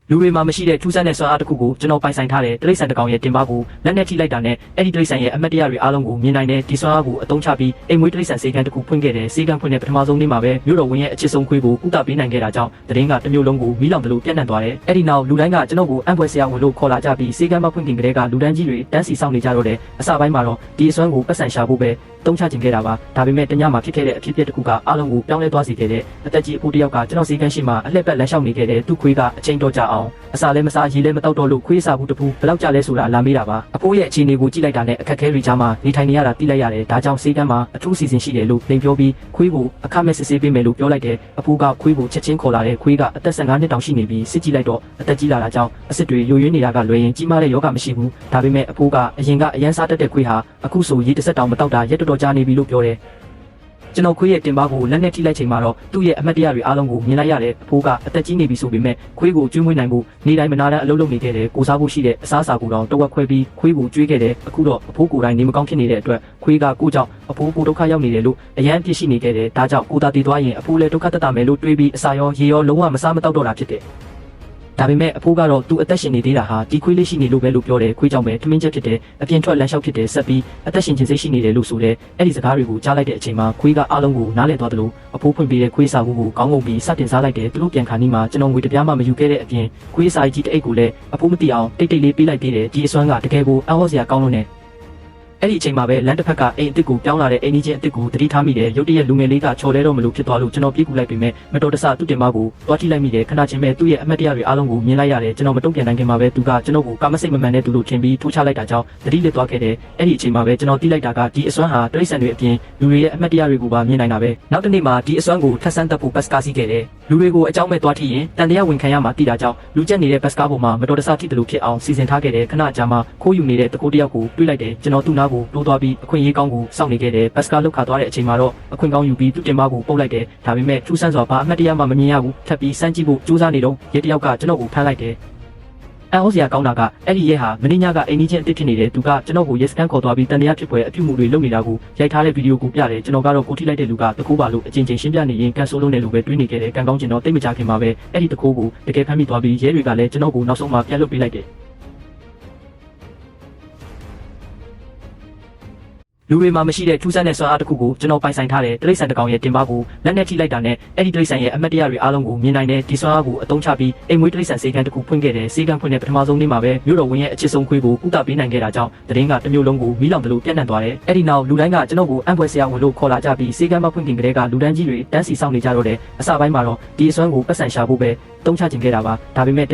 လူတွေမှာမရှိတဲ့ထူးဆန်းတဲ့စွမ်းအားတစ်ခုကိုကျွန်တော်ပိုင်ဆိုင်ထားတဲ့တိရစ္ဆာန်တစ်ကောင်ရဲ့တင်ပါကိုလက်နဲ့ထိလိုက်တာနဲ့အဲ့ဒီတိရစ္ဆာန်ရဲ့အမတ်တရားတွေအားလုံးကိုမြင်နိုင်တဲ့ဒီစွမ်းအားကိုအသုံးချပြီးအိမ်မွေးတိရစ္ဆာန်စေကန်းတစ်ခုဖွင့်ခဲ့တဲ့စေကန်းဖွင့်တဲ့ပထမဆုံးနေ့မှာပဲမြို့တော်ဝင်ရဲ့အချစ်ဆုံးခွေးကိုကုသပေးနိုင်ခဲ့တာကြောင့်တရင်ကတစ်မျိုးလုံးကိုမီးလောင်တယ်လို့ပြန့်နှံ့သွားတယ်။အဲ့ဒီနောက်လူတိုင်းကကျွန်တော်ကိုအံ့ဖွယ်စရာဝင်လို့ခေါ်လာကြပြီးစေကန်းမဖွင့်ခင်ကတည်းကလူတန်းကြီးတွေတန်းစီဆောင်နေကြတော့တယ်။အစပိုင်းမှာတော့ဒီအစွမ်းကိုပတ်စံရှာဖို့ပဲတုံးချခြင်းခဲ့တာပါဒါပေမဲ့တညမှာဖြစ်ခဲ့တဲ့အဖြစ်အပျက်တစ်ခုကအားလုံးကိုပြောင်းလဲသွားစေခဲ့တဲ့အသက်ကြီးအဖိုးတစ်ယောက်ကကျွန်တော်စီကန်းရှိမှအလှည့်ပတ်လမ်းလျှောက်နေခဲ့တဲ့သူ့ခွေးကအချိန်တော်ကြာအောင်အစာလည်းမစားရေလည်းမတောက်တော့လို့ခွေးစားဘူးတပူဘယ်လောက်ကြာလဲဆိုတာလာမေးတာပါအဖိုးရဲ့အခြေအနေကိုကြည့်လိုက်တာနဲ့အခက်အခဲတွေကြားမှာနေထိုင်နေရတာသိလိုက်ရတယ်ဒါကြောင့်စီကန်းမှာအထူးစီစဉ်ရှိတယ်လို့လိန်ပြောပြီးခွေးကိုအခမဲ့စစ်ဆေးပေးမယ်လို့ပြောလိုက်တယ်အဖိုးကခွေးကိုချက်ချင်းခေါ်လာတဲ့ခွေးကအသက်15နှစ်တောင်ရှိနေပြီးစစ်ကြည့်လိုက်တော့အသက်ကြီးလာတာကြောင့်အစစ်တွေယိုယွင်းနေတာကလွယ်ရင်ကြီးမားတဲ့ယောဂမရှိဘူးဒါပေမဲ့အဖိုးကအရင်ကအရန်စားတတ်တဲ့ခွေးဟာအခုဆိုရေတစ်စက်တောင်မတောက်တာရက်တော်တော်ကြာနေပြီလို့ပြောတယ်ကျွန်တော်ခွေးရဲ့တင်ပါကိုလက်နဲ့ထိလိုက်ချိန်မှာတော့သူ့ရဲ့အမတ်တရားတွေအားလုံးကိုမြင်လိုက်ရတဲ့အဖိုးကအသက်ကြီးနေပြီဆိုပေမဲ့ခွေးကိုကျွေးမွေးနိုင်ဖို့နေတိုင်းမနာတဲ့အလုပ်လုပ်နေခဲ့တဲ့ကိုစားဖို့ရှိတဲ့အစားအစာကိုတော့တဝက်ခွဲပြီးခွေးကိုကျွေးခဲ့တယ်အခုတော့အဖိုးကိုယ်တိုင်နေမကောင်းဖြစ်နေတဲ့အတွက်ခွေးကကိုကြောင့်အဖိုးကိုဒုက္ခရောက်နေတယ်လို့အရန်ပြစ်ရှိနေခဲ့တယ်ဒါကြောင့်ကိုသာတည်သွားရင်အဖိုးလည်းဒုက္ခတက်တာမယ်လို့တွေးပြီးအစာရောရေရောလုံးဝမစားမတောက်တော့တာဖြစ်တယ်ဒါပေမဲ့အဖိုးကတော့သူ့အသက်ရှင်နေသေးတာဟာဒီခွေးလေးရှိနေလို့ပဲလို့ပြောတယ်ခွေးကြောင့်ပဲထမင်းချက်ဖြစ်တယ်အပြင်ထွက်လမ်းလျှောက်ဖြစ်တယ်ဆက်ပြီးအသက်ရှင်ခြင်းစိတ်ရှိနေတယ်လို့ဆိုတယ်အဲ့ဒီစကားတွေကိုကြားလိုက်တဲ့အချိန်မှာခွေးကအားလုံးကိုနားလည်သွားတယ်လို့အဖိုးဖွင့်ပေးတဲ့ခွေးစာဘူးကိုကောင်းငုံပြီးစတင်စားလိုက်တယ်သူတို့ပြန်ခါနီးမှာကျွန်တော်ငွေတပြားမှမယူခဲ့တဲ့အပြင်ခွေးစာကြီးတအိတ်ကိုလည်းအဖိုးမသိအောင်တိတ်တိတ်လေးပေးလိုက်သေးတယ်ဒီအစွမ်းကတကယ်ကိုအံ့ဩစရာကောင်းလို့နဲ့အဲ့ဒီအချိန်မှာပဲလမ်းတစ်ဖက်ကအိမ်အစ်စ်ကိုပြောင်းလာတဲ့အိမ်ကြီးချင်းအစ်စ်ကိုတတိထားမိတယ်ရုတ်တရက်လူငယ်လေးကချော်လဲတော့မလို့ဖြစ်သွားလို့ကျွန်တော်ပြေးကူလိုက်ပေမဲ့မတော်တဆသူ့တင်မကိုတွားထိလိုက်မိတယ်ခဏချင်းပဲသူ့ရဲ့အမတ်တရားတွေအားလုံးကိုမြင်လိုက်ရတယ်ကျွန်တော်မတုံ့ပြန်နိုင်ခင်မှာပဲသူကကျွန်တော်ကိုကာမစိတ်မမှန်တဲ့သူလို့ထင်ပြီးထိုးချလိုက်တာကြောင့်တတိလက်သွားခဲ့တယ်အဲ့ဒီအချိန်မှာပဲကျွန်တော်တီးလိုက်တာကဒီအစွမ်းဟာတိရစ္ဆာန်တွေအပြင်လူတွေရဲ့အမတ်တရားတွေကိုပါမြင်နိုင်တာပဲနောက်တစ်နေ့မှာဒီအစွမ်းကိုထပ်ဆန်းတက်ဖို့ဘတ်စကားစီးခဲ့တယ်လူတွေကိုအကြောင်းမဲ့တွားထိရင်တန်တရားဝင်ခံရမှာတိတာကြောင့်လူကျက်နေတဲ့ဘတ်စကားပေါ်မှာမတော်တဆထိတယ်လို့ဖြစ်အောင်စီစဉ်ထားခဲ့တယ်ခဏကြာမှခိုးယူနေတဲ့တကိုးတယောက်ကိုတွေးလိုက်တယ်ကျွန်တော်သူ့နားကိုတိုးသွားပြီးအခွင့်အရေးကောင်းကိုစောင့်နေခဲ့တယ်ဘတ်စကားလောက်ခါသွားတဲ့အချိန်မှာတော့အခွင့်ကောင်းယူပြီးသူ့တင်မကိုပုတ်လိုက်တယ်ဒါပေမဲ့ထူးဆန်းစွာဘာအမှတ်တရမှမမြင်ရဘူးထပ်ပြီးစမ်းကြည့်ဖို့ကြိုးစားနေတော့ရဲတယောက်ကကျွန်တော်ကိုဖမ်းလိုက်တယ်အံ့ဩစရာကောင်းတာကအဲ့ဒီရဲဟာမင်းညကအိမ်ကြီးချင်းအစ်စ်ဖြစ်နေတယ်သူကကျွန်တော်ကိုရဲစခန်းခေါ်သွားပြီးတန်တရားဖြစ်ပွဲအပြုမှုတွေလုပ်နေတာကိုရိုက်ထားတဲ့ဗီဒီယိုကိုပြတယ်ကျွန်တော်ကတော့ကိုထိလိုက်တဲ့လူကတကိုးပါလို့အချင်းချင်းရှင်းပြနေရင်ကန်ဆိုးလုံးနဲ့လိုပဲတွေးနေခဲ့တယ်ကံကောင်းကျင်တော့တိတ်မကြခင်မှာပဲအဲ့ဒီတကိုးကိုတကယ်ဖမ်းမိသွားပြီးရဲတွေကလည်းကျွန်တော်ကိုနောက်ဆုံးမှပြန်လွတ်ပေးလိုက်တယ်လူတွေမှာမရှိတဲ့ထူးဆန်းတဲ့စွမ်းအားတစ်ခုကိုကျွန်တော်ပိုင်ဆိုင်ထားတဲ့တိရစ္ဆာန်တစ်ကောင်ရဲ့တင်ပါကိုလက်နဲ့ထိလိုက်တာနဲ့အဲ့ဒီတိရစ္ဆာန်ရဲ့အမတ်တရားတွေအားလုံးကိုမြင်နိုင်တဲ့ဒီစွမ်းအားကိုအသုံးချပြီးအိမ်မွေးတိရစ္ဆာန်စေကန်းတစ်ခုဖွင့်ခဲ့တဲ့စေကန်းဖွင့်တဲ့ပထမဆုံးနေ့မှာပဲမြို့တော်ဝင်ရဲ့အချစ်ဆုံးခွေးကိုကုသပေးနိုင်ခဲ့တာကြောင့်တရင်ကတစ်မျိုးလုံးကိုမီးလောင်တယ်လို့ပြန့်နှံ့သွားတယ်အဲ့ဒီနောက်လူတိုင်းကကျွန်တော်ကိုအံ့ဖွယ်စရာဝင်လို့ခေါ်လာကြပြီးစေကန်းမဖွင့်ခင်ကတည်းကလူတန်းကြီးတွေတန်းစီဆောင်နေကြတော့တယ်အစပိုင်းမှာတော့ဒီအစွမ်းကိုပတ်စံရှာဖို့ပဲတုံးချခြင်းခဲ့တာပါဒါပေမဲ့